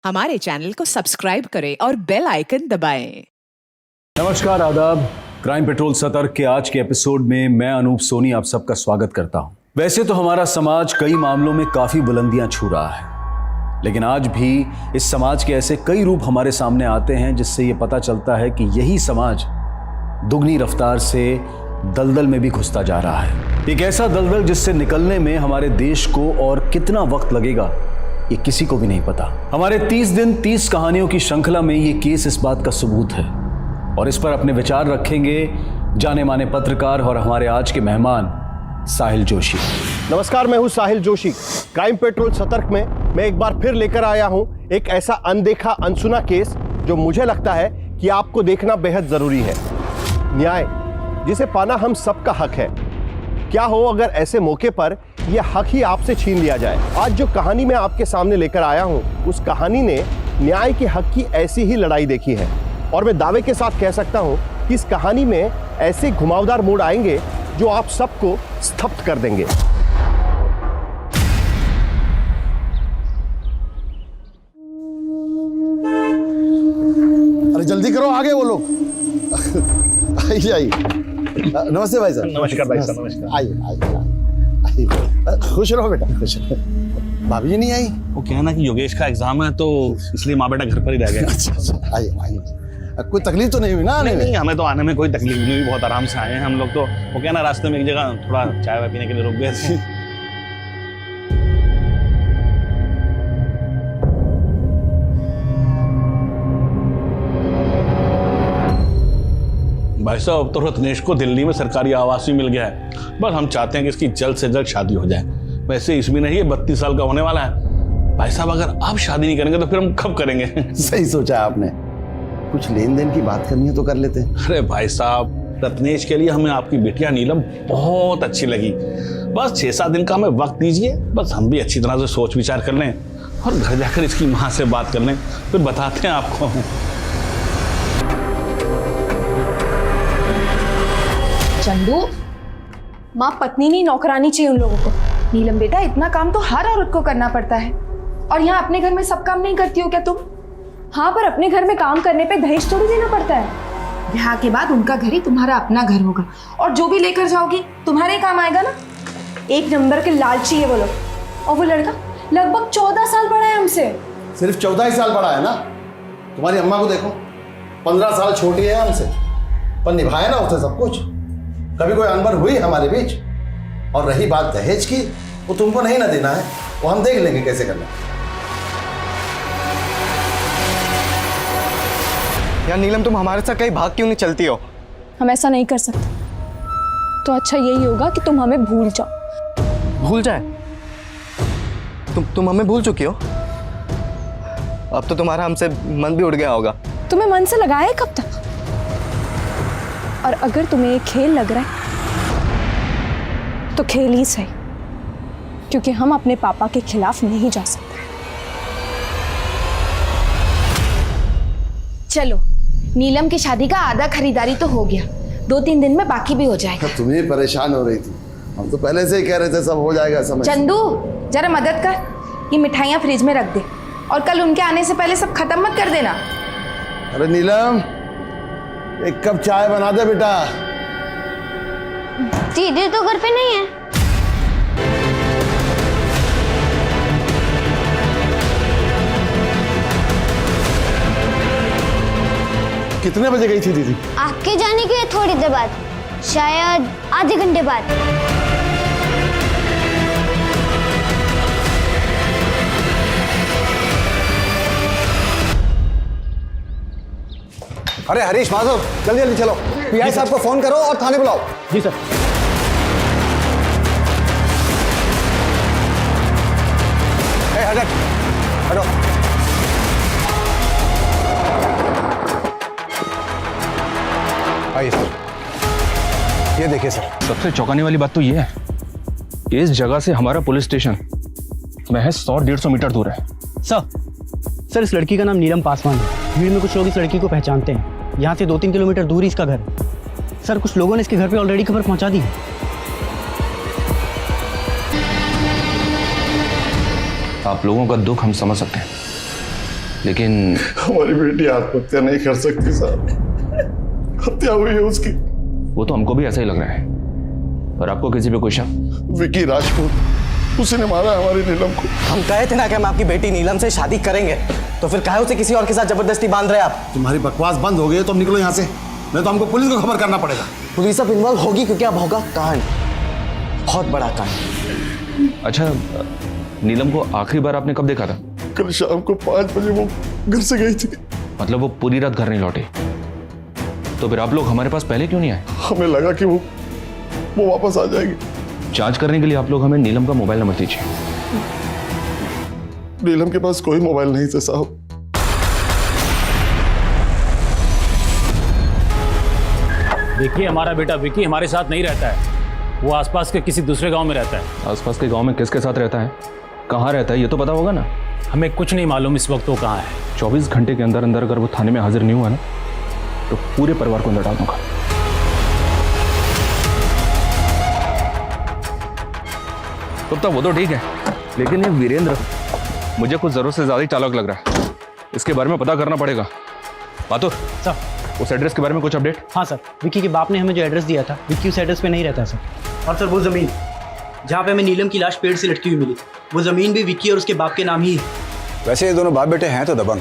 हमारे चैनल को सब्सक्राइब करें और बेल आइकन दबाएं। नमस्कार, आदाब। क्राइम पेट्रोल सतर्क के आज के एपिसोड में मैं अनूप सोनी आप सबका स्वागत करता हूं। वैसे तो हमारा समाज कई मामलों में काफी बुलंदियां छू रहा है, लेकिन आज भी इस समाज के ऐसे कई रूप हमारे सामने आते हैं जिससे ये पता चलता है कि यही समाज दुगनी रफ्तार से दलदल में भी घुसता जा रहा है। एक ऐसा दलदल जिससे निकलने में हमारे देश को और कितना वक्त लगेगा ये किसी को भी नहीं पता। हमारे 30 दिन 30 कहानियों की श्रृंखला में ये केस इस बात का सबूत है और इस पर अपने विचार रखेंगे जाने माने पत्रकार और हमारे आज के मेहमान साहिल जोशी। नमस्कार, मैं हूं साहिल जोशी। क्राइम पेट्रोल सतर्क में मैं एक बार फिर लेकर आया हूं एक ऐसा अनदेखा अनसुना केस जो मुझे लगता है कि आपको देखना बेहद जरूरी है। न्याय जिसे पाना हम सबका हक है। क्या हो अगर ऐसे मौके पर यह हक ही आपसे छीन लिया जाए। आज जो कहानी मैं आपके सामने लेकर आया हूं उस कहानी ने न्याय के हक की ऐसी ही लड़ाई देखी है और मैं दावे के साथ कह सकता हूं कि इस कहानी में ऐसे घुमावदार मोड़ आएंगे जो आप सबको स्तब्ध कर देंगे। अरे जल्दी करो, आगे वो लोग। आइए आइए। नमस्ते भाई साहब। नमस्कार भाई साहब। नमस्कार। आइए आइए। खुश रहो बेटा, खुश रहो। भाभी जी नहीं आई? वो क्या है ना कि योगेश का एग्जाम है तो इसलिए माँ बेटा घर पर ही रह गए। अच्छा, आइए आइए। कोई तकलीफ तो नहीं हुई ना आने में? नहीं, हमें तो आने में कोई तकलीफ नहीं हुई, बहुत आराम से आए हैं हम लोग। तो वो क्या ना रास्ते में एक जगह थोड़ा चाय वाय पीने के लिए रुक गए थे। भाई साहब, अब तो रत्नेश को दिल्ली में सरकारी आवास भी मिल गया है। बस हम चाहते हैं कि इसकी जल्द से जल्द शादी हो जाए। वैसे इसमें नहीं, 32 साल का होने वाला है। भाई साहब, अगर आप शादी नहीं करेंगे तो फिर हम कब करेंगे? सही सोचा आपने। कुछ लेन देन की बात करनी है तो कर लेते हैं। अरे भाई साहब, रत्नेश के लिए हमें आपकी बिटिया नीलम बहुत अच्छी लगी। बस 6-7 दिन का हमें वक्त दीजिए, बस हम भी अच्छी तरह से सोच विचार कर लें और घर जाकर इसकी माँ से बात कर लें, फिर बताते हैं आपको। चंदू, माँ पत्नी नहीं नौकरानी चाहिए उन लोगों को। नीलम बेटा, इतना काम तो हर औरत को करना पड़ता है और यहाँ अपने घर में सब काम नहीं करती हो क्या तुम? हाँ, पर अपने घर में काम करने पे दहेज थोड़ी देना पड़ता है। ब्याह के बाद उनका घर ही तुम्हारा अपना घर होगा और जो भी लेकर जाओगी तुम्हारे काम आएगा ना। एक नंबर के लालची है वो लोग। और वो लड़का लगभग 14 साल बड़ा है हमसे। सिर्फ 14 ही साल बड़ा है ना? तुम्हारी अम्मा को देखो, 15 साल छोटी है हमसे, पर निभाया ना उसने सब कुछ। कभी कोई अनबन हुई हमारे बीच? और रही बात दहेज की, वो तुमको नहीं ना देना है, वो हम देख लेंगे कैसे करना। यार नीलम, तुम हमारे साथ कहीं भाग क्यों नहीं चलती हो? हम ऐसा नहीं कर सकते। तो अच्छा यही होगा कि तुम हमें भूल जाओ। भूल जाए? तुम हमें भूल चुकी हो? अब तो तुम्हारा हमसे मन भी उड़ गया होगा। तुम्हें मन से लगाया है कब तक? और अगर तुम्हें ये खेल लग रहा है तो खेल ही सही, क्योंकि हम अपने पापा के खिलाफ नहीं जा सकते। चलो, नीलम की शादी का आधा खरीदारी तो हो गया, 2-3 दिन में बाकी भी हो जाएगा। तुम ही परेशान हो रही थी, हम तो पहले से ही कह रहे थे सब हो जाएगा समय। चंदू, जरा मदद कर, ये मिठाइयाँ फ्रिज में रख दे और कल उनके आने से पहले सब खत्म मत कर देना। अरे नीलम, एक कप चाय बना दे बेटा। दीदी तो घर पे नहीं है। कितने बजे गई थी दीदी? आपके जाने के थोड़ी देर बाद, शायद आधे घंटे बाद। अरे हरीश, माधव, जल्दी जल्दी चलो, पीआई साहब को फोन करो और थाने बुलाओ। जी सर। हटो। आइए सर, ये देखिए सर। सबसे चौंकाने वाली बात तो ये है कि इस जगह से हमारा पुलिस स्टेशन महज 100-150 मीटर दूर है। सर, इस लड़की का नाम नीलम पासवान है। भीड़ में कुछ लोग इस लड़की को पहचानते हैं। यहाँ से 2-3 किलोमीटर दूर ही इसका घर है। सर, कुछ लोगों ने इसके घर पे ऑलरेडी खबर पहुंचा दी है। आप लोगों का दुख हम समझ सकते हैं, लेकिन हमारी बेटी आत्महत्या नहीं कर सकती साहब, हत्या हुई है उसकी। वो तो हमको भी ऐसा ही लग रहा है, पर आपको किसी पे कोई शक? विकी राजपूत, उसी ने मारा हमारी नीलम को। हम कहे थे ना कि हम आपकी बेटी नीलम से शादी करेंगे, तो फिर काहे उसे किसी और के साथ जबरदस्ती बांध रहे आप? तुम्हारी बकवास बंद हो गई है तो अब निकलो यहाँ से, नहीं तो हमको पुलिस को खबर करना पड़ेगा। पुलिस अब इन्वॉल्व होगी क्योंकि अब होगा कांड, बहुत बड़ा कांड। अच्छा, नीलम को आखिरी बार आपने कब देखा था? कल शाम को 5 बजे वो घर से गई थी। मतलब वो पूरी रात घर नहीं लौटे? तो फिर आप लोग हमारे पास पहले क्यों नहीं आए? हमें लगा कि वो वापस आ जाएगी। जांच करने के लिए आप लोग हमें नीलम का मोबाइल नंबर दीजिए। नीलम के पास कोई मोबाइल नहीं था साहब। देखिए, हमारा बेटा विकी हमारे साथ नहीं रहता है, वो आसपास के किसी दूसरे गांव में रहता है। आसपास के गांव में किसके साथ रहता है, कहाँ रहता है, ये तो पता होगा ना? हमें कुछ नहीं मालूम इस वक्त वो कहाँ है। 24 घंटे के अंदर अंदर अगर वो थाने में हाजिर नहीं हुआ ना, तो पूरे परिवार को अंदर डाल दूंगा। तो वो तो ठीक है, लेकिन ये वीरेंद्र मुझे कुछ जरूरत से ज्यादा ही चालाक लग रहा है। इसके बारे में पता करना पड़ेगा। बातुर सर, उस एड्रेस के बारे में कुछ अपडेट? हाँ सर, विक्की के बाप ने हमें जो एड्रेस दिया था, विक्की उस एड्रेस पे नहीं रहता सर। और सर वो ज़मीन जहाँ पे हमें नीलम की लाश पेड़ से लटकी हुई मिली, वो ज़मीन भी विक्की और उसके बाप के नाम ही है। वैसे ये दोनों बाप बेटे हैं तो दबंग,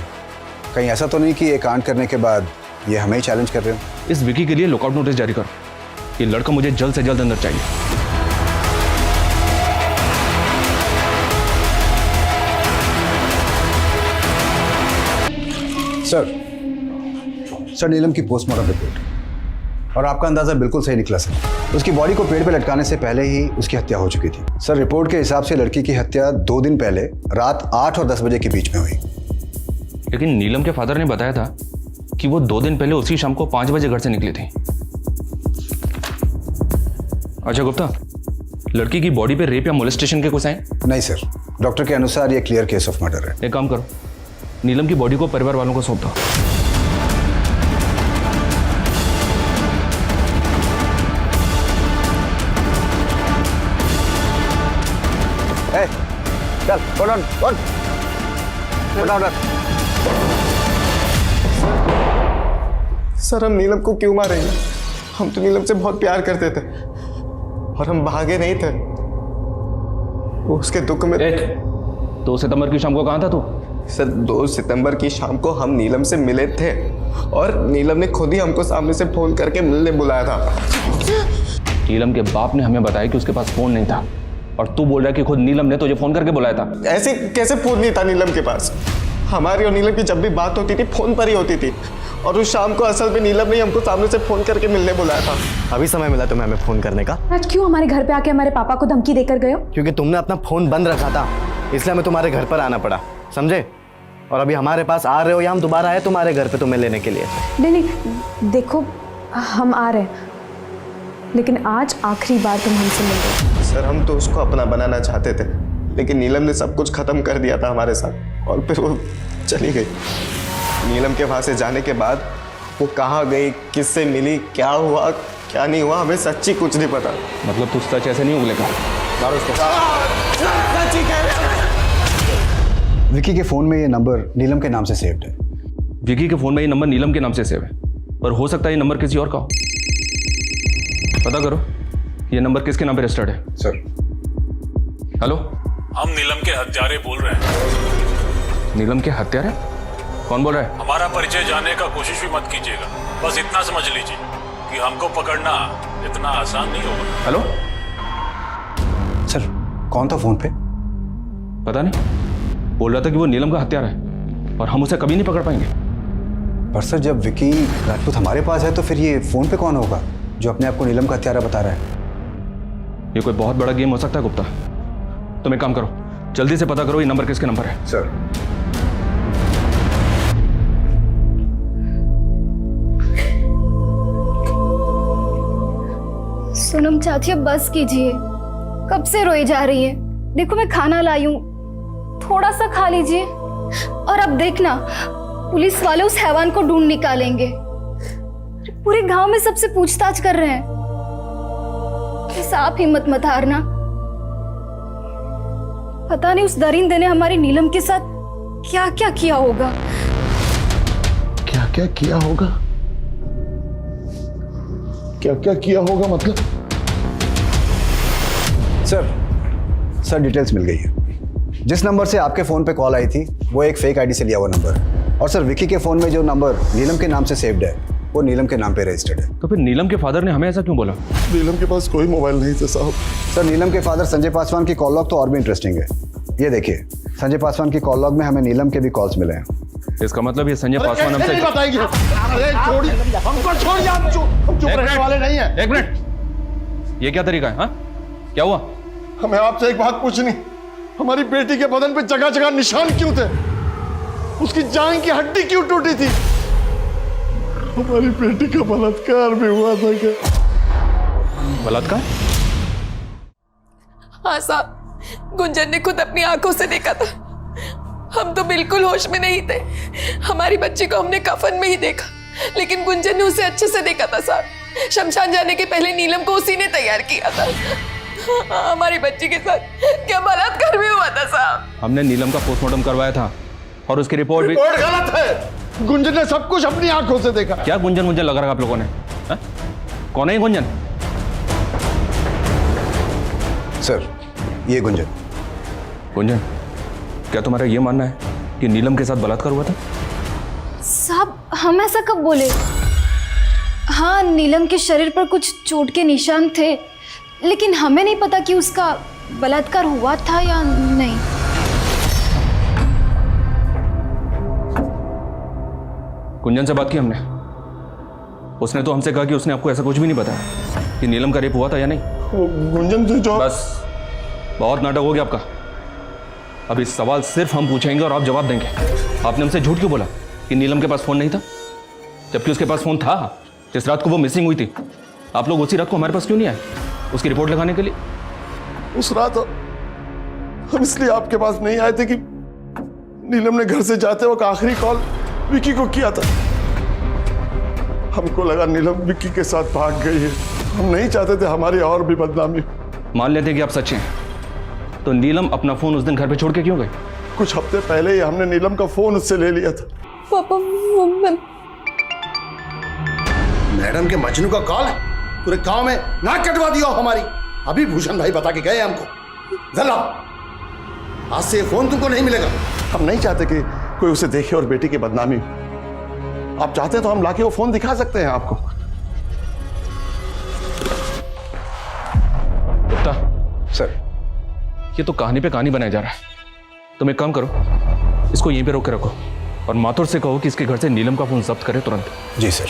कहीं ऐसा तो नहीं कि ये कांड करने के बाद ये हमें ही चैलेंज कर रहे हो? इस विकी के लिए लुकआउट नोटिस जारी करो। ये लड़का मुझे जल्द से जल्द अंदर चाहिए। सर नीलम की पोस्टमार्टम रिपोर्ट, और आपका अंदाजा बिल्कुल सही निकला सर। उसकी बॉडी को पेड़ पे लटकाने से पहले ही उसकी हत्या हो चुकी थी। सर रिपोर्ट के हिसाब से लड़की की हत्या 2 दिन पहले रात 8 और 10 बजे के बीच में हुई। लेकिन नीलम के फादर ने बताया था कि वो 2 दिन पहले उसी शाम को 5 बजे घर से निकली थी। अच्छा गुप्ता, लड़की की बॉडी पे रेप या मोलेस्टेशन के कुछ साइन? नहीं सर, डॉक्टर के अनुसार ये क्लियर केस ऑफ मर्डर है। एक काम करो, नीलम की बॉडी को परिवार वालों को सौंप दो। चल, सर हम नीलम को क्यों मारेंगे? हम तो नीलम से बहुत प्यार करते थे और हम भागे नहीं थे। वो उसके दुख में। 2 सितंबर की शाम को कहाँ था तू? सर 2 सितंबर की शाम को हम नीलम से मिले थे और नीलम ने खुद ही हमको सामने से फोन करके मिलने बुलाया था। नीलम के बाप ने हमें बताया कि उसके पास फोन नहीं था, और तू बोल रहा है कि खुद नीलम ने तुझे फोन करके बुलाया था। ऐसे कैसे फोन नहीं था नीलम के पास? हमारी और नीलम की जब भी बात होती थी फोन पर ही होती थी, और उस शाम को असल में नीलम ने हमको सामने से फोन करके मिलने बुलाया था। अभी समय मिला तुम्हें हमें फोन करने का? आज क्यों हमारे घर पे आके हमारे पापा को धमकी देकर गए हो? क्योंकि तुमने अपना फोन बंद रखा था, इसलिए हमें तुम्हारे घर पर आना पड़ा, समझे? और अभी हमारे पास आ रहे हो या हम दोबारा आए तुम्हारे घर पे तुम्हें लेने के लिए? नहीं, देखो हम आ रहे हैं, लेकिन आज आखिरी बार तुम हमसे मिल रहे। सर हम तो उसको अपना बनाना चाहते थे, लेकिन नीलम ने सब कुछ खत्म कर दिया था हमारे साथ, और फिर वो चली गई। नीलम के वहाँ से जाने के बाद वो कहाँ गई, किससे मिली, क्या हुआ क्या नहीं हुआ, हमें सच्ची कुछ नहीं पता। मतलब तू सच ऐसे नहीं उगलेगा? विकी के फोन में ये नंबर नीलम के नाम से सेव्ड है। विकी के फोन में ये नंबर नीलम के नाम से सेव है, पर हो सकता है ये नंबर किसी और का हो। पता करो ये नंबर किसके नाम पे रजिस्टर्ड है। सर हेलो, हम नीलम के हत्यारे बोल रहे हैं। नीलम के हत्यारे? कौन बोल रहा है? हमारा परिचय जानने का कोशिश भी मत कीजिएगा, बस इतना समझ लीजिए कि हमको पकड़ना इतना आसान नहीं होगा। हेलो सर, कौन था फोन पे? पता नहीं, बोल रहा था कि वो नीलम का हत्यारा है और हम उसे कभी नहीं पकड़ पाएंगे। पर सर जब विकी राजपूत हमारे पास है तो फिर ये फोन पे कौन होगा जो अपने आप को नीलम का हत्यारा बता रहा है? ये कोई बहुत बड़ा गेम हो सकता है गुप्ता। तुम एक काम करो, जल्दी से पता करो ये नंबर किसके नंबर है। सर सोनम चाची अब बस कीजिए, कब से रोई जा रही है। देखो मैं खाना लाई हूँ, थोड़ा सा खा लीजिए। और अब देखना पुलिस वाले उस हैवान को ढूंढ निकालेंगे। पूरे गांव में सबसे पूछताछ कर रहे हैं। बस आप हिम्मत मत हारना। पता नहीं उस दरिंदे ने हमारी नीलम के साथ क्या क्या किया होगा। क्या क्या किया होगा? क्या क्या किया होगा मतलब? सर डिटेल्स मिल गई है। जिस नंबर से आपके फ़ोन पे कॉल आई थी वो एक फेक आईडी से लिया हुआ नंबर है। और सर विक्की के फ़ोन में जो नंबर नीलम के नाम से सेव्ड है वो नीलम के नाम पे रजिस्टर्ड है। तो फिर नीलम के फादर ने हमें ऐसा क्यों बोला? नीलम के पास कोई मोबाइल नहीं था साहब। सर नीलम के फादर संजय पासवान की कॉल लॉग तो और भी इंटरेस्टिंग है। ये देखिए, संजय पासवान की कॉल लॉग में हमें नीलम के भी कॉल्स मिले हैं। इसका मतलब ये संजय पासवान हमसे बताएगी। अरे छोड़िए, हमको छोड़िए, हम चुप रहने वाले नहीं हैं। एक मिनट, ये क्या तरीका है? हाँ, क्या हुआ? हमें आपसे एक बात पूछनी, हमारी बेटी के बदन पे जगह जगह निशान क्यों थे? उसकी जांघ की हड्डी क्यों टूटी थी? हमारी बेटी का बलात्कार भी हुआ था क्या? बलात्कार? हाँ साहब, गुंजन ने खुद अपनी आंखों से देखा था। हम तो बिल्कुल होश में नहीं थे। हमारी बच्ची को हमने कफन में ही देखा, लेकिन गुंजन ने उसे अच्छे से देखा था साहब। शमशान जाने के पहले नीलम को उसी ने तैयार किया था। हमारी बच्ची के साथ क्या बलात्कार भी हुआ था साहब। हमने नीलम का पोस्टमार्टम करवाया था और उसकी रिपोर्ट भी गलत है। गुंजन ने सब कुछ अपनी आंखों से देखा। क्या गुंजन मुझे लग रहा है आप लोगों ने? हा? कौन है गुंजन? सर ये गुंजन। गुंजन, क्या तुम्हारा ये मानना है कि नीलम के साथ बलात्कार हुआ था? साहब हम ऐसा कब बोले? हाँ, नीलम के शरीर पर कुछ चोट के निशान थे, लेकिन हमें नहीं पता कि उसका बलात्कार हुआ था या नहीं। गुंजन से बात की हमने। उसने तो हमसे कहा कि उसने आपको ऐसा कुछ भी नहीं बताया कि नीलम का रेप हुआ था या नहीं। गुंजन से जो बस, बहुत नाटक हो गया आपका। अब इस सवाल सिर्फ हम पूछेंगे और आप जवाब देंगे। आपने हमसे झूठ क्यों बोला कि नीलम के पास फोन नहीं था, जबकि उसके पास फोन था? जिस रात को वो मिसिंग हुई थी, आप लोग उसी रात को हमारे पास क्यों नहीं आए उसकी रिपोर्ट लगाने के लिए? उस रात हम इसलिए आपके पास नहीं आए थे कि नीलम ने घर से जाते वक्त आखिरी कॉल विक्की को किया था। हमको लगा नीलम विक्की के साथ भाग गई है। हम नहीं चाहते थे हमारी और भी बदनामी। मान लेते कि आप सच्चे हैं, तो नीलम अपना फोन उस दिन घर पे छोड़ के क्यों गई? कुछ हफ्ते पहले ही हमने नीलम का फोन उससे ले लिया था। पापा, मैडम के मजनू का कॉल है, पूरे गांव में नाक कटवा दिया हमारी। अभी भूषण भाई बता के गए हमको। जला आज से ये फोन तुमको नहीं मिलेगा। हम नहीं चाहते कि कोई उसे देखे और बेटी की बदनामी हो। आप चाहते तो हम लाके वो फोन दिखा सकते हैं आपको। गुप्ता सर, ये तो कहानी पे कहानी बनाया जा रहा है। तुम एक काम करो, इसको यहीं पे रोक के रखो और माथुर से कहो कि इसके घर से नीलम का फोन जब्त करे तुरंत। जी सर।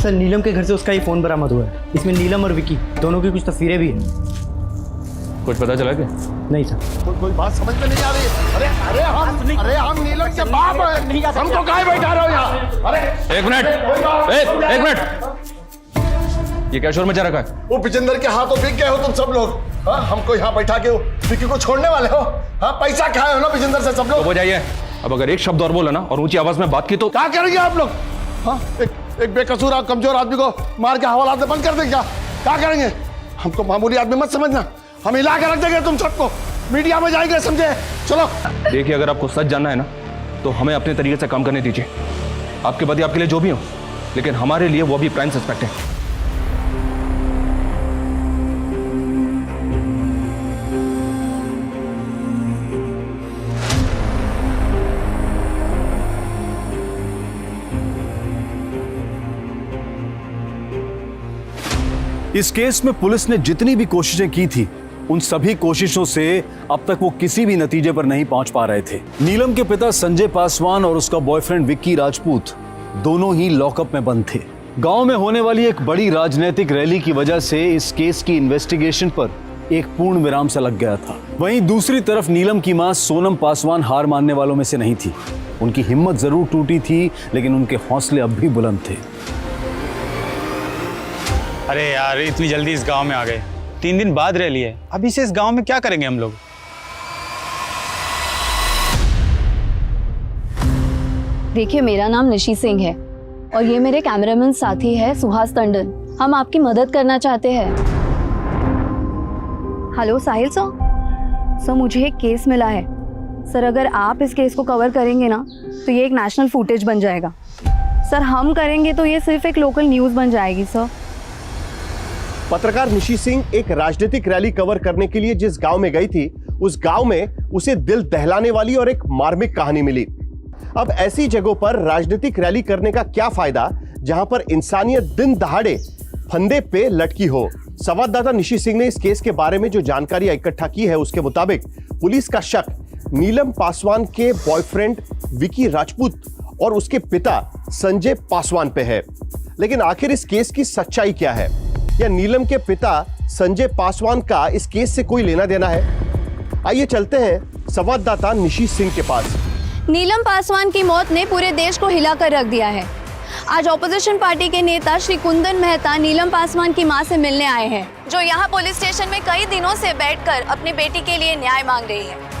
सर नीलम के घर से उसका ही फोन बरामद हुआ है। इसमें नीलम और विकी दोनों की कुछ तस्वीरें भी हैं। कुछ पता चला क्या? नहीं सर। कोई बात समझ में नहीं आ रही है। अरे हम नीलम के बाप हैं, हमको काहे बैठा रहे हो यहाँ? अरे एक मिनट, एक मिनट, ये क्या शोर मचा रखा है? वो विजेंद्र के हाथों बिक गए हो तुम सब लोग। हाँ, हमको यहाँ बैठा के विक्की को छोड़ने वाले हो? हाँ, पैसा खाए हो ना विजेंद्र से सब लोग। हो जाइए। अब अगर एक शब्द और बोला ना और ऊंची आवाज में बात की तो क्या करेंगे आप लोग? हाँ, एक बेकसूर और कमजोर आदमी को मार के हवालात में बंद कर देंगे क्या करेंगे? हमको मामूली आदमी मत समझना, हम हिला के रख देंगे तुम सबको। मीडिया में जाएंगे, समझे? चलो। देखिए, अगर आपको सच जानना है ना तो हमें अपने तरीके से काम करने दीजिए। आपके पति आपके लिए जो भी हो, लेकिन हमारे लिए वो भी प्राइम सस्पेक्ट है। इस केस में पुलिस ने जितनी भी कोशिशें की थी, उन सभी कोशिशों से अब तक वो किसी भी नतीजे पर नहीं पहुंच पा रहे थे। नीलम के पिता संजय पासवान और उसका बॉयफ्रेंड विक्की राजपूत दोनों ही लॉकअप में बंद थे। गांव में होने वाली एक बड़ी राजनीतिक रैली की वजह से इस केस की इन्वेस्टिगेशन पर एक पूर्ण विराम सा लग गया था। वहीं दूसरी तरफ नीलम की मां सोनम पासवान हार मानने वालों में से नहीं थी। उनकी हिम्मत जरूर टूटी थी, लेकिन उनके हौसले अब भी बुलंद थे। अरे यार, इतनी जल्दी इस गांव में आ गए। 3 दिन बाद रैली है, अभी से इस गांव में क्या करेंगे हम लोग? देखिए, मेरा नाम निशी सिंह है और ये मेरे कैमरामैन साथी है सुहास टंडन। हम आपकी मदद करना चाहते हैं। हेलो साहिल सर, मुझे एक केस मिला है सर अगर आप इस केस को कवर करेंगे ना तो ये एक नेशनल फुटेज बन जाएगा। सर हम करेंगे तो ये सिर्फ एक लोकल न्यूज़ बन जाएगी सर। पत्रकार निशी सिंह एक राजनीतिक रैली कवर करने के लिए जिस गांव में गई थी, उस गांव में उसे दिल दहलाने वाली और एक मार्मिक कहानी मिली। अब ऐसी जगहों पर राजनीतिक रैली करने का क्या फायदा जहां पर इंसानियत दिन दहाड़े फंदे पे लटकी हो। संवाददाता निशी सिंह ने इस केस के बारे में जो जानकारी इकट्ठा की है उसके मुताबिक पुलिस का शक नीलम पासवान के बॉयफ्रेंड विकी राजपूत और उसके पिता संजय पासवान पे है। लेकिन आखिर इस केस की सच्चाई क्या है? या नीलम के पिता संजय पासवान का इस केस से कोई लेना देना है? आइए चलते हैं संवाददाता निशी सिंह के पास। नीलम पासवान की मौत ने पूरे देश को हिलाकर रख दिया है। आज ऑपोजिशन पार्टी के नेता श्री कुंदन मेहता नीलम पासवान की मां से मिलने आए हैं, जो यहां पुलिस स्टेशन में कई दिनों से बैठकर अपनी बेटी के लिए न्याय मांग रही है।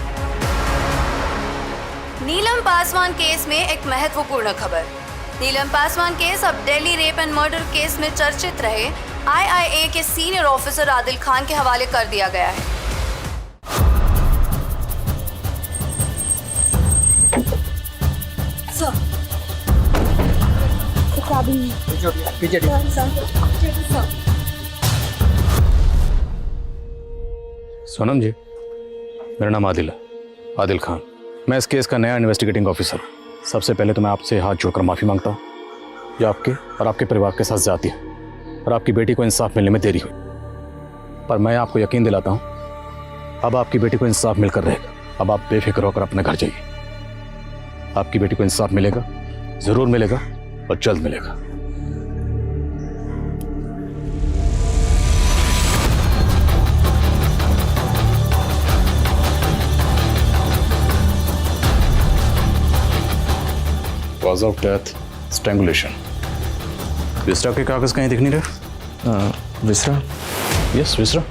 नीलम पासवान केस में एक महत्वपूर्ण खबर। नीलम पासवान केस अब Delhi rape and murder case में चर्चित रहे IIA के सीनियर ऑफिसर आदिल खान के हवाले कर दिया गया है। सोनम जी, मेरा नाम आदिल है, आदिल खान। मैं इस केस का नया इन्वेस्टिगेटिंग ऑफिसर हूँ। सबसे पहले तो मैं आपसे हाथ जोड़कर माफ़ी मांगता हूँ, जो आपके और आपके परिवार के साथ ज्यादती है और आपकी बेटी को इंसाफ मिलने में देरी हुई। पर मैं आपको यकीन दिलाता हूँ, अब आपकी बेटी को इंसाफ मिलकर रहेगा। अब आप बेफिक्र होकर अपने घर जाइए। आपकी बेटी को इंसाफ मिलेगा, ज़रूर मिलेगा और जल्द मिलेगा। Cause of death, strangulation. विसरा के कागज कहीं दिख नहीं रहे? विसरा? यस, विसरा।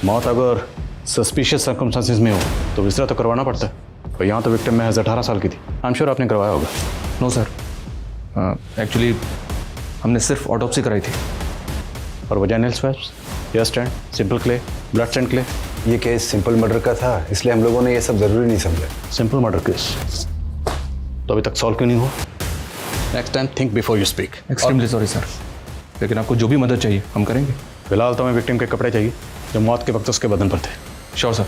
मौत अगर सस्पिशियस सर्कमस्टांसेस में हो तो विसरा तो करवाना पड़ता है। पर यहाँ तो विक्टिम महज 18 साल की थी। आई एम श्योर आपने करवाया होगा। नो सर, एक्चुअली हमने सिर्फ ऑटोप्सी कराई थी। और vaginal swabs, hair stand, simple clay, blood stand clay. ये केस सिंपल मर्डर का था, इसलिए हम लोगों ने ये सब जरूरी नहीं समझा। सिंपल मर्डर केस तो अभी तक सॉल्व क्यों नहीं हुआ? Next time think before you speak. Extremely sorry sir, लेकिन आपको जो भी मदद चाहिए हम करेंगे। फिलहाल तो हमें विक्टिम के कपड़े चाहिए जो मौत के वक्त उसके बदन पर थे। Sure sir.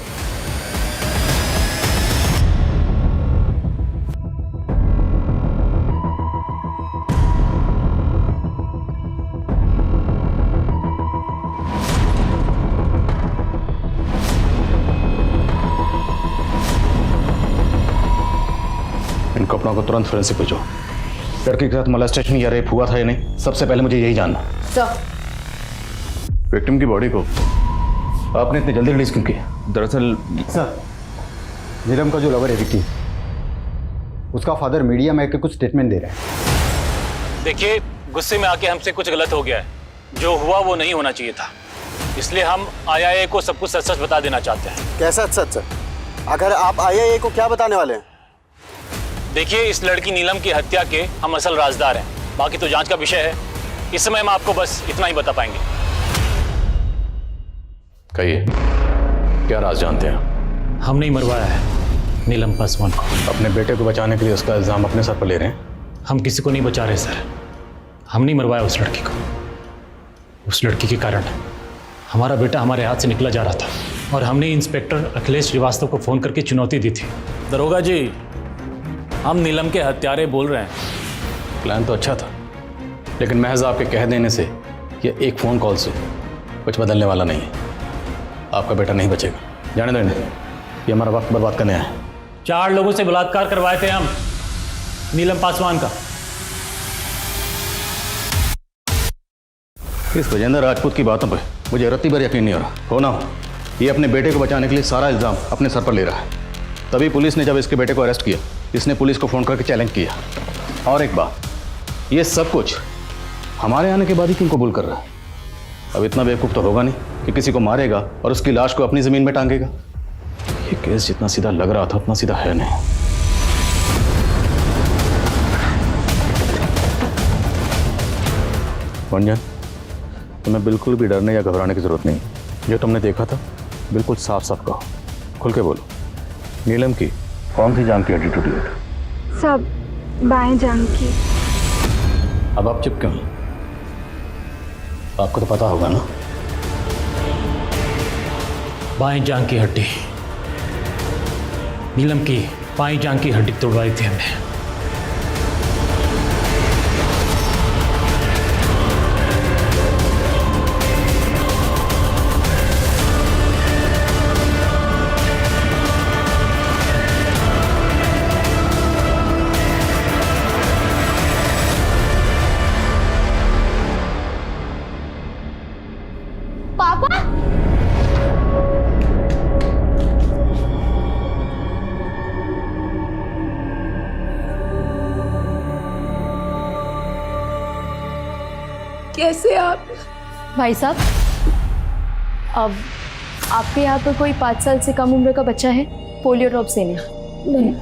इन कपड़ों को तुरंत फोरेंसिक भेजो। लड़की के साथ मोलेस्टेशन या रेप हुआ था या नहीं, सबसे पहले मुझे यही जानना। सर, विक्टिम की बॉडी को आपने इतनी जल्दी रिलीज क्यों किया? दरअसल सर, नीलम का जो लवर है विक्की, उसका फादर मीडिया में आके कुछ स्टेटमेंट दे रहा है। देखिए, गुस्से में आके हमसे कुछ गलत हो गया है। जो हुआ वो नहीं होना चाहिए था, इसलिए हम IIA को सब कुछ सच सच बता देना चाहते हैं। कैसा सच सच? आखिर आप IIA को क्या बताने वाले हैं? देखिए, इस लड़की नीलम की हत्या के हम असल राजदार हैं। बाकी तो जांच का विषय है। इस समय हम आपको बस इतना ही बता पाएंगे। कहिए, क्या राज जानते हैं? हम नहीं मरवाया है नीलम पासवान को। अपने बेटे को बचाने के लिए उसका इल्जाम अपने सर पर ले रहे हैं? हम किसी को नहीं बचा रहे सर। हम नहीं मरवाया उस लड़की को। उस लड़की के कारण हमारा बेटा हमारे हाथ से निकला जा रहा था और हमने इंस्पेक्टर अखिलेश श्रीवास्तव को फ़ोन करके चुनौती दी थी। दरोगा जी, हम नीलम के हत्यारे बोल रहे हैं। प्लान तो अच्छा था, लेकिन महज आपके कह देने से या एक फ़ोन कॉल से कुछ बदलने वाला नहीं है। आपका बेटा नहीं बचेगा। जाने दो इन्हें, ये हमारा वक्त बर्बाद करने आया है। 4 लोगों से बलात्कार करवाए थे हम नीलम पासवान का। इस विजेंद्र राजपूत की बातों पे मुझे रत्ती भर यकीन नहीं हो रहा। हो ना हो, ये अपने बेटे को बचाने के लिए सारा इल्ज़ाम अपने सर पर ले रहा है। तभी पुलिस ने जब इसके बेटे को अरेस्ट किया, इसने पुलिस को फ़ोन करके चैलेंज किया। और एक बात, ये सब कुछ हमारे आने के बाद ही क्यों कबूल कर रहा है? अब इतना बेवकूफ़ तो होगा नहीं कि किसी को मारेगा और उसकी लाश को अपनी ज़मीन में टांगेगा। ये केस जितना सीधा लग रहा था उतना सीधा है नहीं। गुंजन, तुम्हें बिल्कुल भी डरने या घबराने की ज़रूरत नहीं। जो तुमने देखा था बिल्कुल साफ साफ कहो, खुल के बोलो। नीलम की कौन सी जांघ की हड्डी टूटी है? सब बाएं जांघ की। अब आप चुप क्यों? आपको तो पता होगा ना। बाएं जांघ की हड्डी, नीलम की बाएं जांघ की हड्डी तोड़वाई थी हमने। पापा, कैसे आप? भाई साहब, अब आपके यहाँ पर कोई 5 साल से कम उम्र का बच्चा है पोलियो ड्रॉप्स देने? नहीं।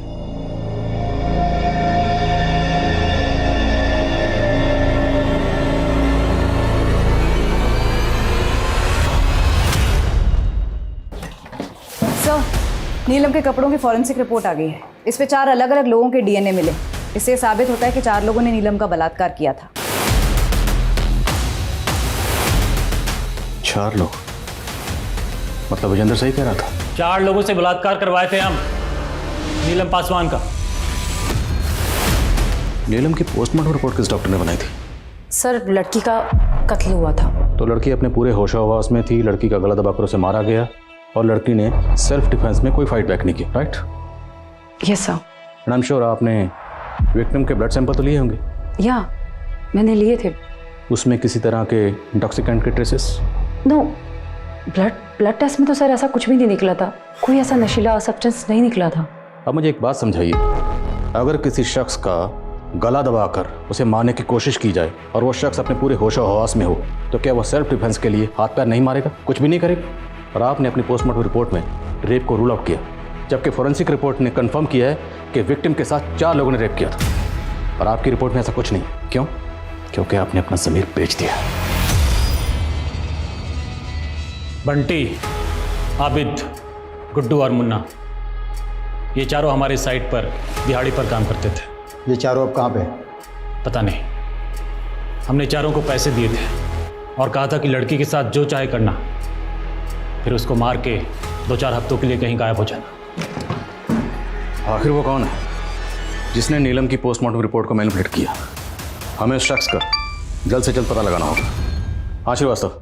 सर, नीलम के कपड़ों की फॉरेंसिक रिपोर्ट आ गई है। इस पे 4 अलग अलग लोगों के डीएनए मिले। इससे साबित होता है कि 4 लोगों ने नीलम का बलात्कार किया था। 4 लोग? मतलब विजेंद्र सही कह रहा था? 4 लोगों से बलात्कार करवाए थे हम नीलम पासवान का। नीलम की पोस्टमार्टम रिपोर्ट किस डॉक्टर ने बनाई थी? सर, लड़की का कत्ल हुआ था। तो लड़की अपने पूरे होशाहवास में थी, लड़की का गला दबाकर उसे मारा गया और लड़की ने सेल्फ डिफेंस में कोई फाइट बैक नहीं की, right? Yes sir. And I am sure आपने विक्टिम के ब्लड सैंपल तो लिए होंगे? या मैंने लिए थे। उसमें किसी तरह के इंटॉक्सिकेंट के ट्रेसेस? नो, ब्लड टेस्ट में तो सर ऐसा कुछ भी नहीं निकला था। कोई ऐसा नशीला सब्सटेंस नहीं निकला था। अब मुझे एक बात समझाइए, अगर किसी शख्स का गला दबाकर उसे मारने की कोशिश की जाए और वो शख्स अपने पूरे होश-ओ-हवास में हो, तो क्या वो सेल्फ डिफेंस के लिए हाथ पैर नहीं मारेगा, कुछ भी नहीं करेगा? और आपने अपनी पोस्टमार्टम रिपोर्ट में रेप को रूल आउट किया, जबकि फोरेंसिक रिपोर्ट ने कंफर्म किया है कि विक्टिम के साथ 4 लोगों ने रेप किया था। और आपकी रिपोर्ट में ऐसा कुछ नहीं। क्यों? क्योंकि आपने अपना ज़मीर बेच दिया। बंटी, आबिद, गुड्डू और मुन्ना, ये चारों हमारी साइट पर दिहाड़ी पर काम करते थे। ये चारों अब कहाँ पे? पता नहीं। हमने चारों को पैसे दिए थे और कहा था कि लड़की के साथ जो चाहे करना, फिर उसको मार के 2-4 हफ्तों के लिए कहीं गायब हो जाना। आखिर वो कौन है जिसने नीलम की पोस्टमार्टम रिपोर्ट को मैनिपुलेट किया? हमें उस शख्स का जल्द से जल्द पता लगाना होगा। हाँ श्रीवास्तव।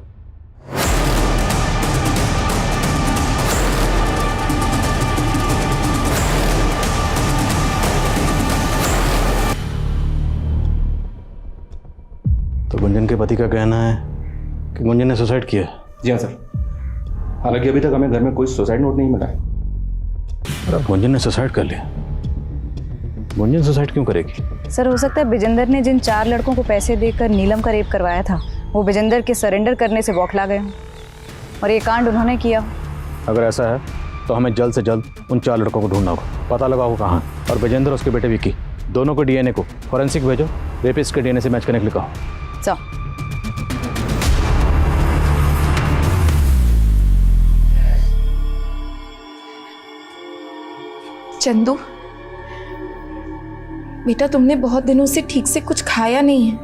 तो गुंजन के पति का कहना है कि गुंजन ने सुसाइड किया। जी हाँ सर, हालांकि अभी तक हमें घर में कोई सुसाइड नोट नहीं मिला है। और अब गुंजन ने सुसाइड कर लिया। गुंजन सुसाइड क्यों करेगी? सर, हो सकता है विजेंद्र ने जिन 4 लड़कों को पैसे देकर नीलम का रेप करवाया था, वो विजेंद्र के सरेंडर करने से बौखला गए हों और ये कांड उन्होंने किया। अगर ऐसा है तो हमें जल्द से जल्द उन 4 लड़कों को ढूंढना होगा, पता लगाओ वो कहाँ। और विजेंद्र और उसके बेटे विक्की, दोनों को डीएनए को फॉरेंसिक भेजो, रेपिस्ट के डीएनए से मैच करने के लिए कहो। चंदू बेटा, तुमने बहुत दिनों से ठीक से कुछ खाया नहीं है।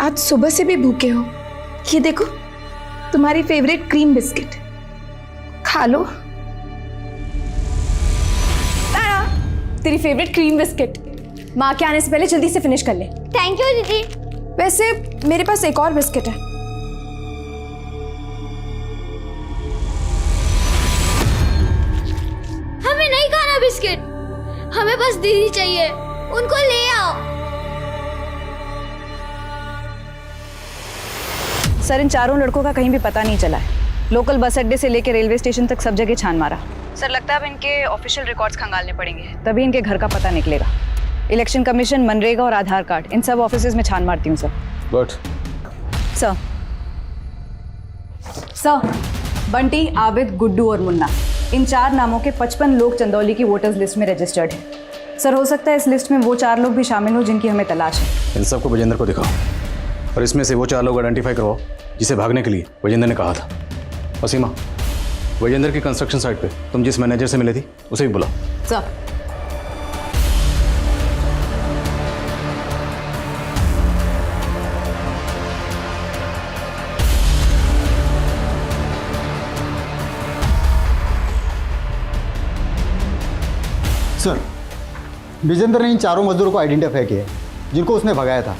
आज सुबह से भी भूखे हो। ये देखो, तुम्हारी फेवरेट क्रीम बिस्किट, खा लो। तेरी फेवरेट क्रीम बिस्किट माँ के आने से पहले जल्दी से फिनिश कर ले। थैंक यू दीदी। वैसे मेरे पास एक और बिस्किट है। हमें नहीं खाना बिस्किट, हमें बस दीदी चाहिए, उनको ले आओ। सर, इन 4 लड़कों का कहीं भी पता नहीं चला है। लोकल बस अड्डे से लेकर रेलवे स्टेशन तक सब जगह छान मारा। सर, लगता है अब इनके ऑफिशियल रिकॉर्ड्स खंगालने पड़ेंगे, तभी इनके घर का पता निकलेगा। इलेक्शन कमीशन, मनरेगा और आधार कार्ड, इन सब ऑफिसेज में छान मारती हूँ sir. Good sir. Bunty, Abid, Guddu और मुन्ना, इन 4 नामों के 55 लोग चंदौली की वोटर्स लिस्ट में रजिस्टर्ड हैं। सर, हो सकता है इस लिस्ट में वो 4 लोग भी शामिल हो जिनकी हमें तलाश है। इन सबको विजेंद्र को दिखाओ और इसमें से वो 4 लोग आइडेंटिफाई करवाओ जिसे भागने के लिए विजेंद्र ने कहा था। असीमा, विजेंद्र की कंस्ट्रक्शन साइट पे तुम जिस मैनेजर से मिले थी उसे भी बुलाओ। सर। सर, विजेंद्र ने इन चारों मजदूरों को आइडेंटिफाई किया है जिनको उसने भगाया था।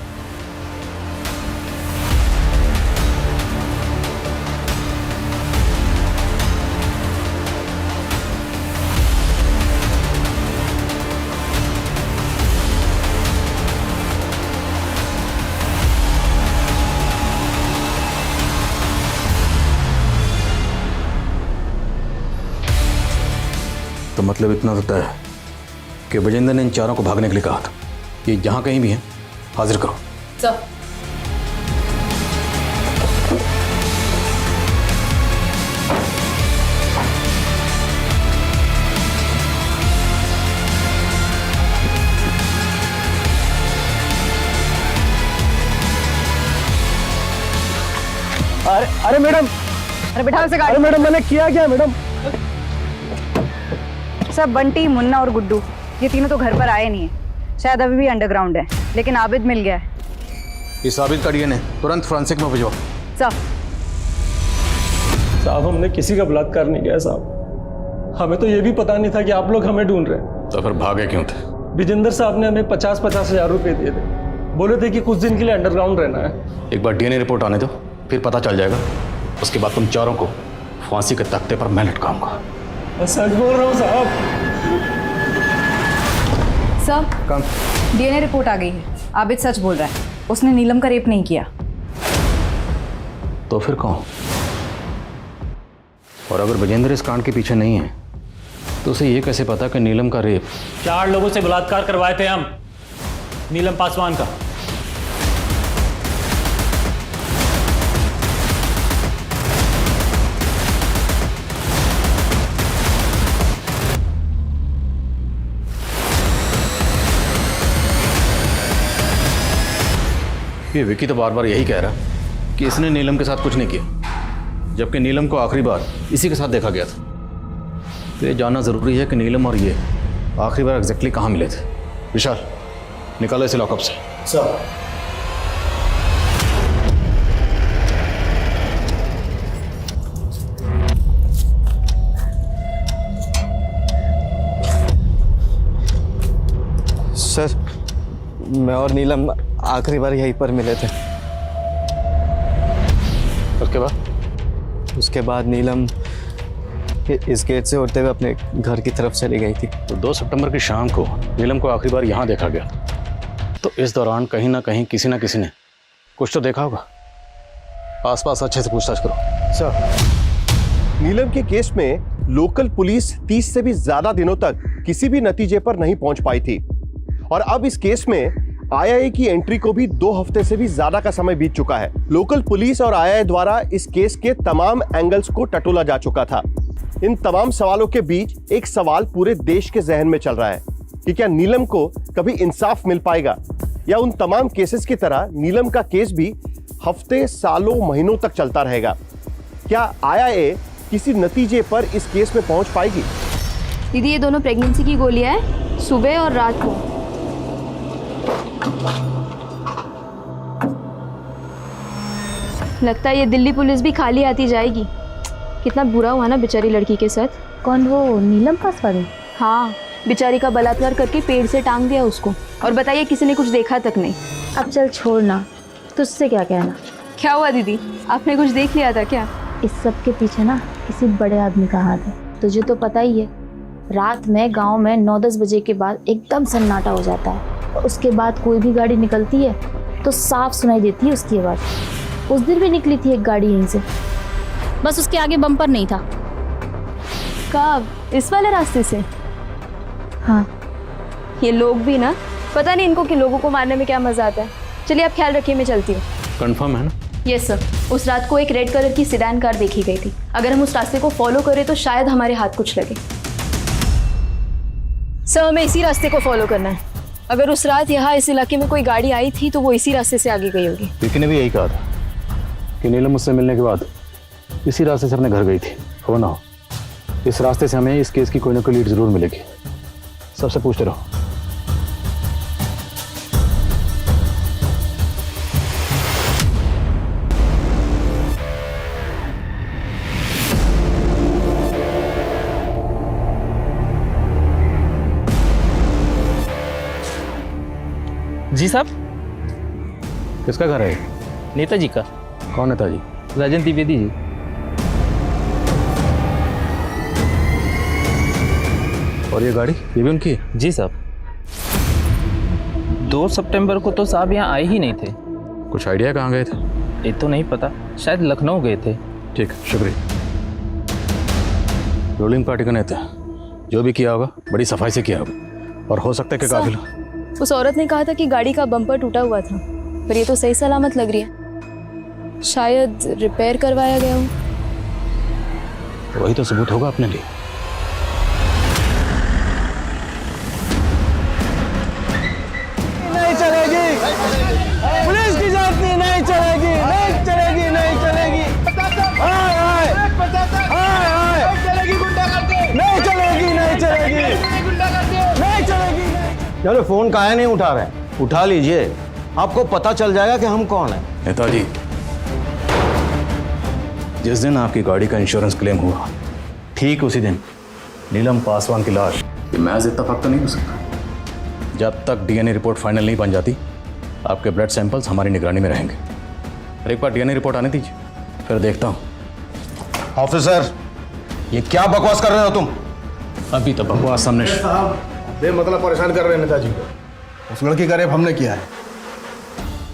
तो मतलब इतना तो तय है कि विजेंद्र ने इन चारों को भागने के लिए कहा था। ये जहां कहीं भी हैं हाजिर करो। सर। अरे मैडम, अरे बिठाओ से गाड़ी। अरे मैडम, मैंने किया क्या मैडम? सर, बंटी, मुन्ना और गुड्डू ये तीनों तो घर पर आए नहीं है, शायद अभी भी अंडरग्राउंड है, लेकिन आबिद मिल गया है। इस आबिद का डीएनए तुरंत फोरेंसिक में भिजवाओ। सर। साहब, हमने किसी का बलात्कार नहीं किया साहब। हमें तो ये भी पता नहीं था कि आप लोग हमें ढूंढ रहे हैं। तो फिर भागे क्यों थे? विजेंद्र साहब ने हमें 50-50 हज़ार रुपए दिए थे, बोले थे कि कुछ दिन के लिए अंडरग्राउंड रहना है। एक बार डीएनए रिपोर्ट आने दो, फिर पता चल जाएगा। उसके बाद तुम चारों को फांसी के तख्ते पर मैं लटकाऊंगा। सच बोल रहा हूँ साहब। सर, डीएनए रिपोर्ट आ गई है। आबिद सच बोल रहा है, उसने नीलम का रेप नहीं किया। तो फिर कौन? और अगर विजेंद्र इस कांड के पीछे नहीं है तो उसे ये कैसे पता कि नीलम का रेप? 4 लोगों से बलात्कार करवाए थे हम नीलम पासवान का। ये विकी तो बार बार यही कह रहा कि इसने नीलम के साथ कुछ नहीं किया, जबकि नीलम को आखिरी बार इसी के साथ देखा गया था। तो ये जानना जरूरी है कि नीलम और ये आखिरी बार एग्जैक्टली कहाँ मिले थे। विशाल, निकालो इसे लॉकअप से। सर। सर, मैं और नीलम आखिरी बार यहीं पर मिले थे। उसके बाद नीलम इस गेट से होते हुए अपने घर की तरफ चली गई थी। तो 2 सितंबर की शाम को नीलम को आखिरी बार यहाँ देखा गया। तो इस दौरान कहीं ना कहीं किसी ना किसी ने कुछ तो देखा होगा। आसपास अच्छे से पूछताछ करो। सर, नीलम के केस में लोकल पुलिस 30 से भी ज्यादा दिनों तक किसी भी नतीजे पर नहीं पहुंच पाई थी, और अब इस केस में आईआईए की एंट्री को भी 2 हफ्ते से भी ज्यादा का समय बीत चुका है। लोकल पुलिस और आईआईए द्वारा इस केस के तमाम एंगल्स को टटोला जा चुका था। इन तमाम सवालों के बीच एक सवाल पूरे देश के जहन में चल रहा है कि क्या नीलम को कभी इंसाफ मिल पाएगा, या उन तमाम केसेस की तरह नीलम का केस भी हफ्ते, सालों, महीनों तक चलता रहेगा। क्या आईआईए किसी नतीजे पर इस केस में पहुंच पाएगी? दीदी, ये दोनों प्रेगनेंसी की गोलियां हैं, सुबह और रात को। लगता है ये दिल्ली पुलिस भी खाली आती जाएगी। कितना बुरा हुआ ना बेचारी लड़की के साथ। कौन, वो नीलम पासवान? हाँ, बेचारी का बलात्कार करके पेड़ से टांग दिया उसको, और बताइए किसी ने कुछ देखा तक नहीं। अब चल छोड़ना, तुझसे क्या कहना। क्या हुआ दीदी, आपने कुछ देख लिया था क्या? इस सब के पीछे ना किसी बड़े आदमी का हाथ है, तुझे तो पता ही है। रात में गांव में 9-10 बजे के बाद एकदम सन्नाटा हो जाता है, और उसके बाद कोई भी गाड़ी निकलती है तो साफ सुनाई देती है उसकी आवाज़। उस दिन भी निकली थी एक गाड़ी यहीं से, बस उसके आगे बम्पर नहीं था। कब? इस वाले रास्ते से? हाँ। ये लोग भी ना, पता नहीं इनको कि लोगों को मारने में क्या मजा आता है। चलिए आप ख्याल रखिए, मैं चलती हूँ। कंफर्म है ना? Yes sir. उस रात को एक रेड कलर की सेडान कार देखी गई थी। अगर हम उस रास्ते को फॉलो करें तो शायद हमारे हाथ कुछ लगे। सर, हमें इसी रास्ते को फॉलो करना है। अगर उस रात यहाँ इस इलाके में कोई गाड़ी आई थी तो वो इसी रास्ते से आगे गई होगी। विकी ने भी यही कहा था कि नीलम मुझसे मिलने के बाद इसी रास्ते से अपने घर गई थी, हो ना हो। इस रास्ते से हमें इस केस की कोई ना कोई लीड जरूर मिलेगी। सबसे पूछते रहो। जी साहब। किसका घर है? नेताजी का। कौन नेताजी? राजन द्विवेदी जी। और ये गाड़ी, ये भी उनकी है? जी साहब। 2 सितंबर को तो साहब यहाँ आए ही नहीं थे। कुछ आइडिया कहाँ गए थे? ये तो नहीं पता, शायद लखनऊ गए थे। ठीक, शुक्रिया। रूलिंग पार्टी का नेता, जो भी किया होगा बड़ी सफाई से किया होगा, और हो सकता है कि काफिला। उस औरत ने कहा था कि गाड़ी का बम्पर टूटा हुआ था, पर ये तो सही सलामत लग रही है। शायद रिपेयर करवाया गया हो। वही तो सबूत होगा अपने लिए। नहीं चलेगी, पुलिस की जाती नहीं चलेगी, नहीं चलेगी, नहीं चलेगी। हाय हाय हाय हाय, नहीं चलेगी, नहीं चलेगी, नहीं चलेगी। चलो फोन काहे नहीं उठा रहे? उठा लीजिए, आपको पता चल जाएगा कि हम कौन है। नेताजी, जिस दिन आपकी गाड़ी का इंश्योरेंस क्लेम हुआ, ठीक उसी दिन नीलम पासवान की लाश, ये महज इत्तेफाक तो नहीं हो सकता। जब तक डीएनए रिपोर्ट फाइनल नहीं बन जाती, आपके ब्लड सैंपल्स हमारी निगरानी में रहेंगे। और एक बार डीएनए रिपोर्ट आने दीजिए, फिर देखता हूँ। ऑफिसर, ये क्या बकवास कर रहे हो तुम? अभी तो बकवास सामने। बेमतलब परेशान कर रहे हैं नेताजी को। उस लड़की का रेप हमने किया है।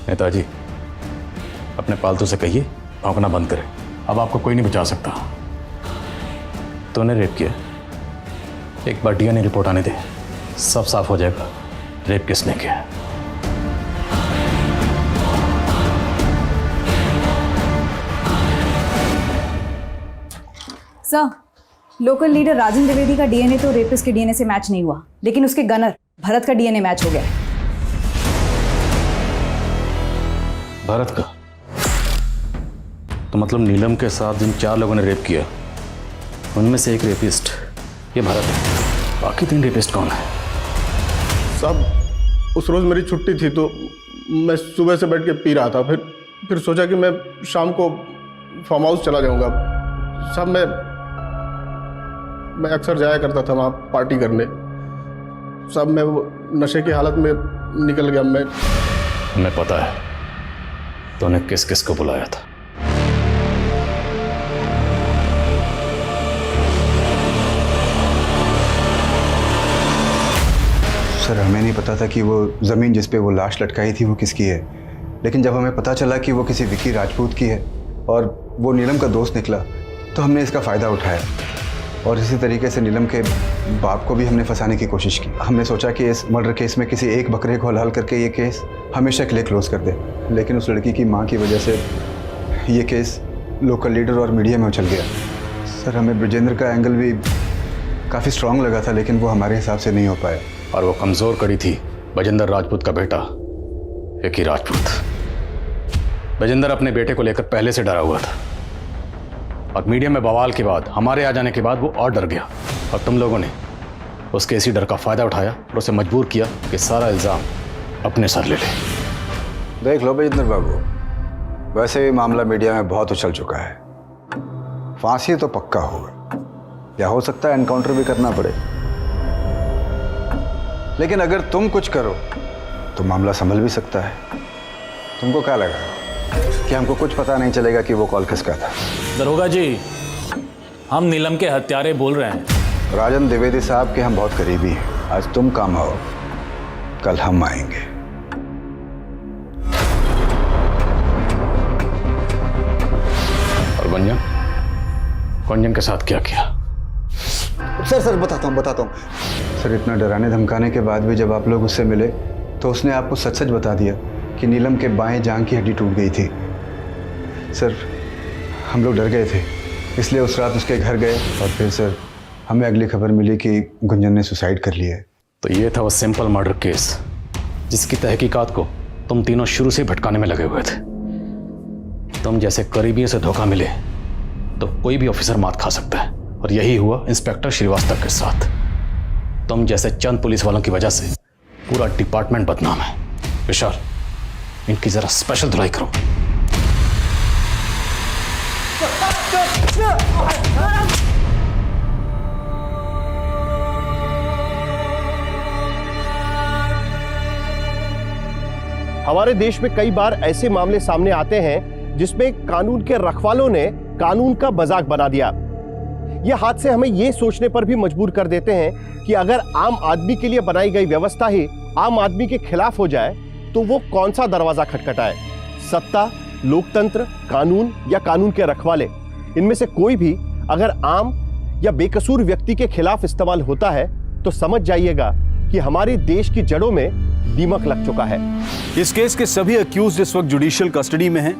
नेताजी, अपने पालतू से कहिए भौंकना बंद करे। अब आपको कोई नहीं बचा सकता। तूने रेप किया, एक बार डीएनए रिपोर्ट आने दे, सब साफ हो जाएगा रेप किसने किया। सर, लोकल लीडर राजन द्विवेदी का डीएनए तो रेपिस्ट के डीएनए से मैच नहीं हुआ, लेकिन उसके गनर भरत का डीएनए मैच हो गया। भरत का? तो मतलब नीलम के साथ जिन 4 लोगों ने रेप किया, उनमें से एक रेपिस्ट ये भरत है। बाकी 3 रेपिस्ट कौन है? साहब, उस रोज़ मेरी छुट्टी थी तो मैं सुबह से बैठ के पी रहा था। फिर सोचा कि मैं शाम को फार्म हाउस चला जाऊंगा। साहब, मैं अक्सर जाया करता था वहाँ पार्टी करने। साहब, मैं वो नशे की हालत में निकल गया। हमें पता है तूने किस किस को बुलाया था। सर, हमें नहीं पता था कि वो ज़मीन जिस पे वो लाश लटकाई थी वो किसकी है, लेकिन जब हमें पता चला कि वो किसी विकी राजपूत की है और वो नीलम का दोस्त निकला, तो हमने इसका फ़ायदा उठाया और इसी तरीके से नीलम के बाप को भी हमने फंसाने की कोशिश की। हमने सोचा कि इस मर्डर केस में किसी एक बकरे को हलाल करके ये केस हमेशा के लिए क्लोज कर दे, लेकिन उस लड़की की माँ की वजह से ये केस लोकल लीडर और मीडिया में उछल गया। सर, हमें ब्रिजेंद्र का एंगल भी काफ़ी स्ट्रांग लगा था, लेकिन वो हमारे हिसाब से नहीं हो पाया। और वो कमज़ोर कड़ी थी ब्रिजेंद्र राजपूत का बेटा विकी राजपूत। ब्रिजेंद्र अपने बेटे को लेकर पहले से डरा हुआ था, और मीडिया में बवाल के बाद, हमारे आ जाने के बाद वो और डर गया, और तुम लोगों ने उसके इसी डर का फ़ायदा उठाया और उसे मजबूर किया कि सारा इल्ज़ाम अपने सर ले ले। देख लो ब्रिजेंद्र बाबू, वैसे भी मामला मीडिया में बहुत उछल चुका है। फांसी तो पक्का होगा, या हो सकता है एनकाउंटर भी करना पड़े, लेकिन अगर तुम कुछ करो तो मामला संभल भी सकता है। तुमको क्या लगा कि हमको कुछ पता नहीं चलेगा कि वो कॉल किसका था? दरोगा जी, हम नीलम के हत्यारे बोल रहे हैं। राजन द्विवेदी साहब के हम बहुत करीबी हैं। आज तुम काम आओ, कल हम आएंगे। और गुंजन के साथ क्या किया? सर बताता हूँ। सर, इतना डराने धमकाने के बाद भी जब आप लोग उससे मिले तो उसने आपको सच सच बता दिया कि नीलम के बाएं जांघ की हड्डी टूट गई थी। सर, हम लोग डर गए थे, इसलिए उस रात उसके घर गए, और फिर सर हमें अगली खबर मिली कि गुंजन ने सुसाइड कर लिया है। तो ये था वो सिंपल मर्डर केस जिसकी तहकीकात को तुम तीनों शुरू से भटकाने में लगे हुए थे। तुम जैसे करीबियों से धोखा मिले तो कोई भी ऑफिसर मात खा सकता है, और यही हुआ इंस्पेक्टर श्रीवास्तव के साथ। तुम जैसे चंद पुलिस वालों की वजह से पूरा डिपार्टमेंट बदनाम है। विशाल, इनकी जरा स्पेशल धुलाई करो। हमारे देश में कई बार ऐसे मामले सामने आते हैं जिसमें कानून के रखवालों ने कानून का मजाक बना दिया। यह हादसे हमें यह सोचने पर भी मजबूर कर देते हैं कि अगर आम आदमी के लिए बनाई गई व्यवस्था ही आम आदमी के खिलाफ हो जाए तो वो कौन सा दरवाजा खटखटाए। सत्ता, लोकतंत्र, कानून या कानून के रखवाले, इनमें से कोई भी अगर आम या बेकसूर व्यक्ति के खिलाफ इस्तेमाल होता है तो समझ जाइएगा कि हमारे देश की जड़ों में दीमक लग चुका है। इस केस के सभी अक्यूज्ड इस वक्त जुडिशियल कस्टडी में हैं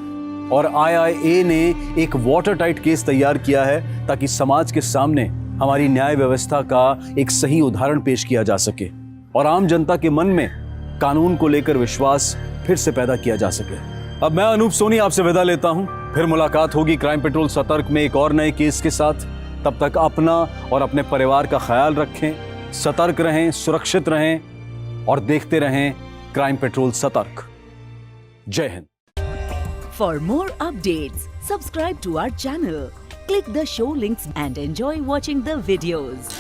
और IIA ने एक वाटर टाइट केस तैयार किया है ताकि समाज के सामने हमारी न्याय व्यवस्था का एक सही उदाहरण पेश किया जा सके और आम जनता के मन में कानून को लेकर विश्वास फिर से पैदा किया जा सके। अब मैं अनूप सोनी आपसे विदा लेता हूं। फिर मुलाकात होगी क्राइम पेट्रोल सतर्क में एक और नए केस के साथ। तब तक अपना और अपने परिवार का ख्याल रखें, सतर्क रहें, सुरक्षित रहें और देखते रहें क्राइम पेट्रोल सतर्क। जय Hind. For more updates, subscribe to our channel, click the show links and enjoy watching the videos.